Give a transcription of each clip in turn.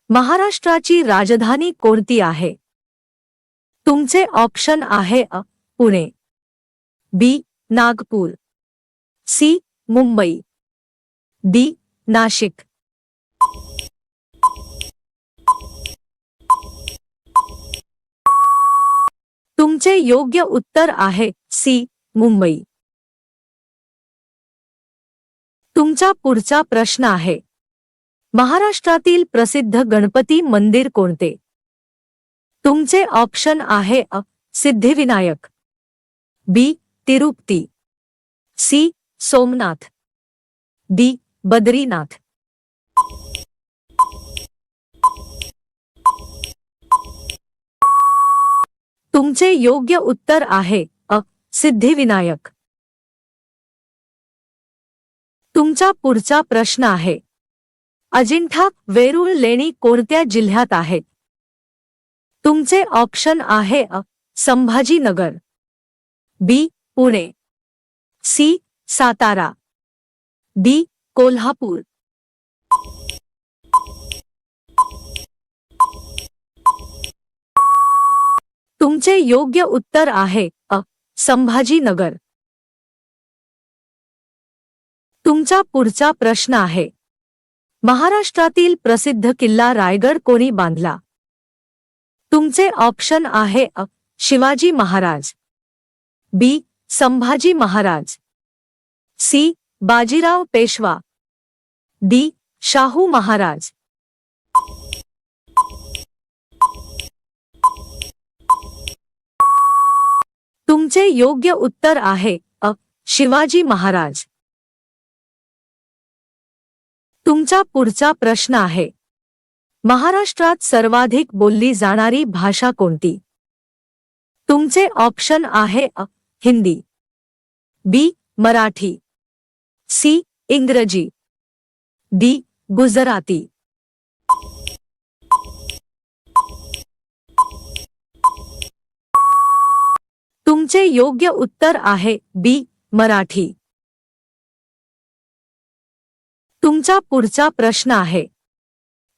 महाराष्ट्राची राजधानी कोणती आहे? तुमचे ऑप्शन आहे अ. पुणे, बी. नागपूर, सी. मुंबई, डी. नाशिक. तुमचे योग्य उत्तर आहे सी. मुंबई. तुमचा पुढचा प्रश्न आहे, महाराष्ट्रातील प्रसिद्ध गणपती मंदिर कोणते? तुमचे ऑप्शन आहे अ. सिद्धिविनायक, बी. तिरुपती, सी. सोमनाथ, डी. बद्रीनाथ. तुमचे योग्य उत्तर आहे अ. सिद्धिविनायक. तुमचा पुढचा प्रश्न आहे, अजिंठा वेरूळ लेणी कोणत्या जिल्ह्यात आहेत? तुमचे ऑप्शन आहे अ. संभाजीनगर, बी. पुणे, सी. सातारा, डी. कोल्हापूर. तुमचे योग्य उत्तर आहे अ. संभाजीनगर. तुमचा पुढचा प्रश्न आहे, महाराष्ट्रातील प्रसिद्ध किल्ला रायगड कोणी बांधला? तुमचे ऑप्शन आहे अ. शिवाजी महाराज, बी. संभाजी महाराज, सी. बाजीराव पेशवा, डी. शाहू महाराज. तुमचे योग्य उत्तर आहे अ. शिवाजी महाराज. तुमचा पुढचा प्रश्न आहे, महाराष्ट्रात सर्वाधिक बोलली जाणारी भाषा कोणती? तुमचे ऑप्शन आहे अ. हिंदी, बी. मराठी, सी. इंग्रजी, डी. गुजराती. तुमचे योग्य उत्तर आहे बी. मराठी. तुमचा पुढचा प्रश्न आहे,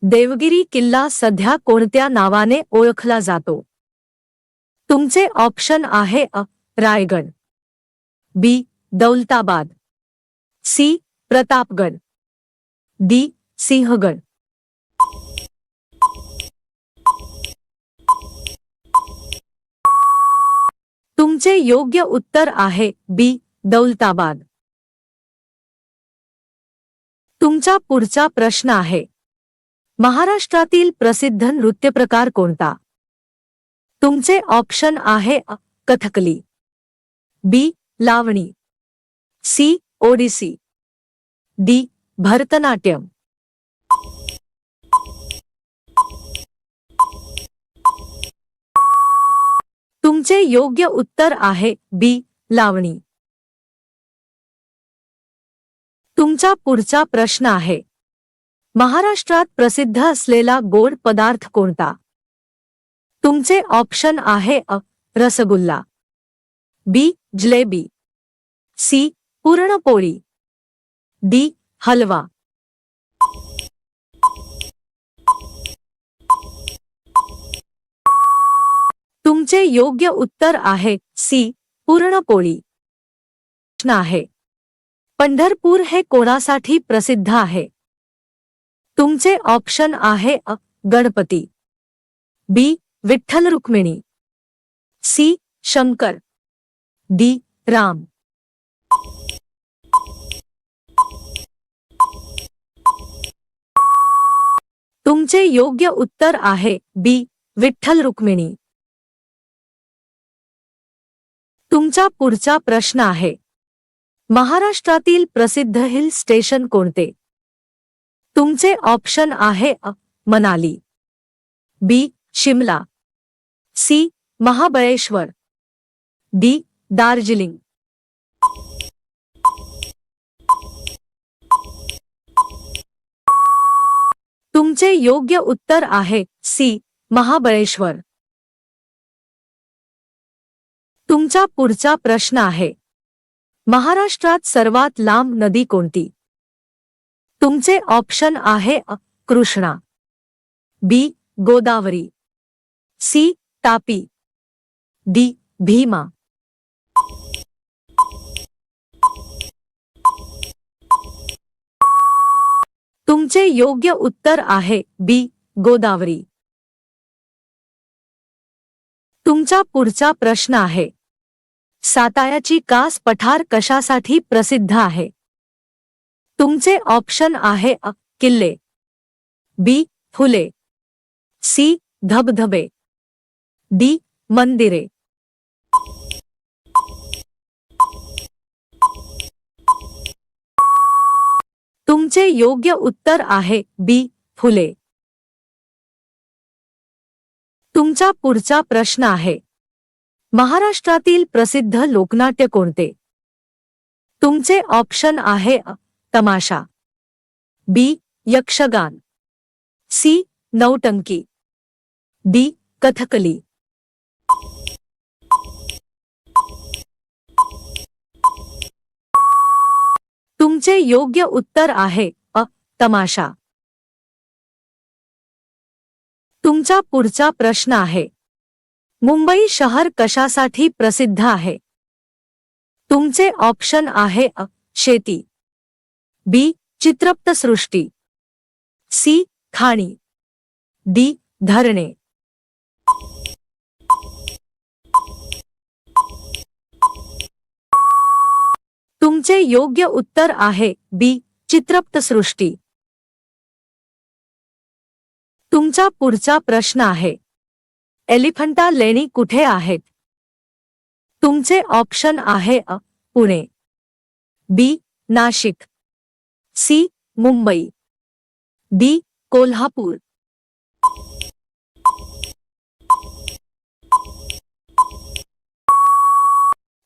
देवगिरी किल्ला सध्या कोणत्या नावाने ओळखला जातो? तुमचे ऑप्शन आहे अ. रायगड, बी. दौलताबाद, सी. प्रतापगड, डी. सिंहगड. तुमचे योग्य उत्तर आहे बी. दौलताबाद. तुमचा पुढचा प्रश्न आहे, महाराष्ट्रातील प्रसिद्ध नृत्यप्रकार कोणता? तुमचे ऑप्शन आहे अ. कथकली, बी. लावणी, सी. ओडिसी, डी. भरतनाट्यम. तुमचे योग्य उत्तर आहे बी. लावणी. तुमचा पुढचा प्रश्न आहे, महाराष्ट्रात प्रसिद्ध असलेला गोड पदार्थ कोणता? तुमचे ऑप्शन आहे अ. रसगुल्ला, बी. जिलेबी, सी. पुरणपोळी, डी. हलवा. तुमचे योग्य उत्तर आहे सी. पुरणपोळी. प्रश्न आहे, पंढरपूर हे कोणासाठी प्रसिद्ध आहे? तुमचे ऑप्शन आहे अ. गणपती, बी. विठ्ठल रुक्मिणी, सी. शंकर, डी. राम. तुमचे योग्य उत्तर आहे बी. विठ्ठल रुक्मिणी. तुमचा पुढचा प्रश्न आहे, महाराष्ट्रातील प्रसिद्ध हिल स्टेशन कोणते? तुमचे ऑप्शन आहे अ. मनाली, बी. शिमला, सी. महाबळेश्वर, डी. दार्जिलिंग. तुमचे योग्य उत्तर आहे सी. महाबळेश्वर. तुमचा पुढचा प्रश्न आहे, महाराष्ट्रात सर्वात लांब नदी कोणती? तुमचे ऑप्शन आहे अ. कृष्णा, बी गोदावरी, सी तापी, डी भीमा. तुमचे योग्य उत्तर आहे बी गोदावरी. तुमचा पुढचा प्रश्न आहे, सातायाची कास पठार कशासाठी प्रसिद्ध आहे? तुमचे ऑप्शन आहे अ किल्ले, बी फुले, सी धबधबे, डी मंदिरे. तुमचे योग्य उत्तर आहे बी फुले. तुमचा पुढचा प्रश्न आहे, महाराष्ट्रातील प्रसिद्ध लोकनाट्य कोणते? तुमचे ऑप्शन आहे अ तमाशा, बी यक्षगान, सी नौटंकी, डी कथकली. तुमचे योग्य उत्तर आहे अ तमाशा. तुमचा पुढचा प्रश्न आहे, मुंबई शहर कशासाठी प्रसिद्ध आहे? तुमचे ऑप्शन आहे अ शेती, बी चित्रपटसृष्टी, सी खाणी, डी धरणे. तुमचे योग्य उत्तर आहे बी चित्रपटसृष्टी. तुमचा पुढचा प्रश्न आहे, एलिफंटा लेणी कुठे आहेत? तुमचे ऑप्शन आहे अ पुणे, बी नाशिक, सी मुंबई, डी कोल्हापूर.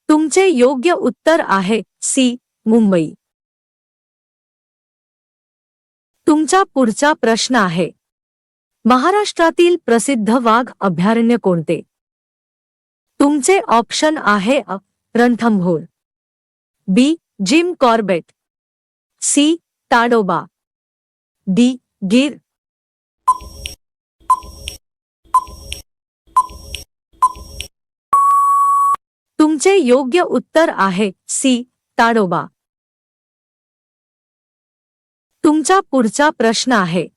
तुमचे योग्य उत्तर आहे सी मुंबई. तुमचा पुढचा प्रश्न आहे, महाराष्ट्रातील प्रसिद्ध वाघ अभयारण्य कोणते? तुमचे ऑप्शन आहे A Ranthambore, B Jim Corbett, C Tadoba, D Gir. तुमचे योग्य उत्तर आहे सी ताडोबा. तुमचा पुढचा प्रश्न आहे,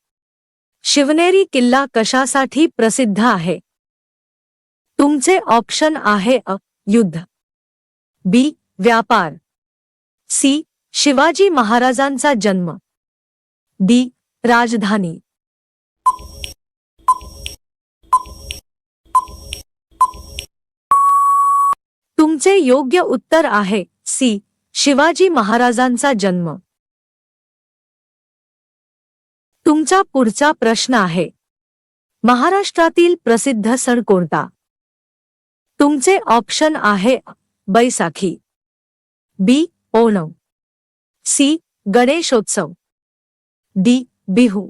शिवनेरी किल्ला कशासाठी प्रसिद्ध आहे? तुमचे ऑप्शन आहे अ युद्ध, बी व्यापार, सी शिवाजी महाराजांचा जन्म, डी राजधानी. तुमचे योग्य उत्तर आहे सी शिवाजी महाराजांचा जन्म. तुमचा पुढचा प्रश्न आहे, महाराष्ट्रातील प्रसिद्ध सण कोणता? तुमचे ऑप्शन आहे अ बैसाखी, बी ओणम, सी गणेशोत्सव, डी बिहू.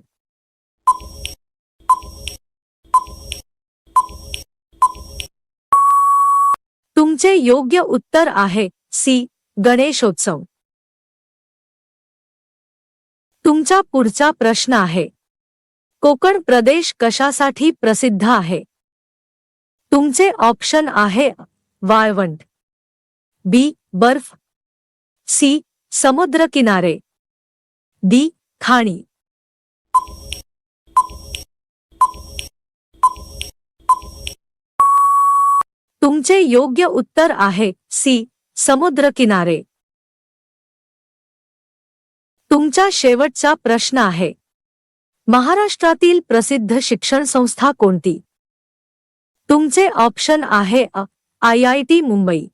तुमचे योग्य उत्तर आहे सी गणेशोत्सव. तुमचा पुढचा प्रश्न आहे, कोकण प्रदेश कशासाठी प्रसिद्ध आहे? तुमचे ऑप्शन आहे अ वाळवंट, बी बर्फ, सी समुद्र किनारे, डी खाणी. तुमचे योग्य उत्तर आहे सी समुद्र किनारे. तुमचा शेवटचा प्रश्न आहे, महाराष्ट्रातील प्रसिद्ध शिक्षण संस्था कोणती? तुमचे ऑप्शन आहे A IIT Mumbai,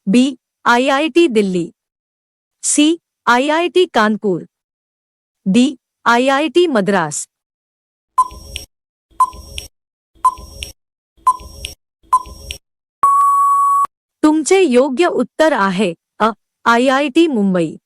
B IIT Delhi, C IIT Kanpur, D IIT Madras. तुमचे योग्य उत्तर आहे अ IIT मुंबई.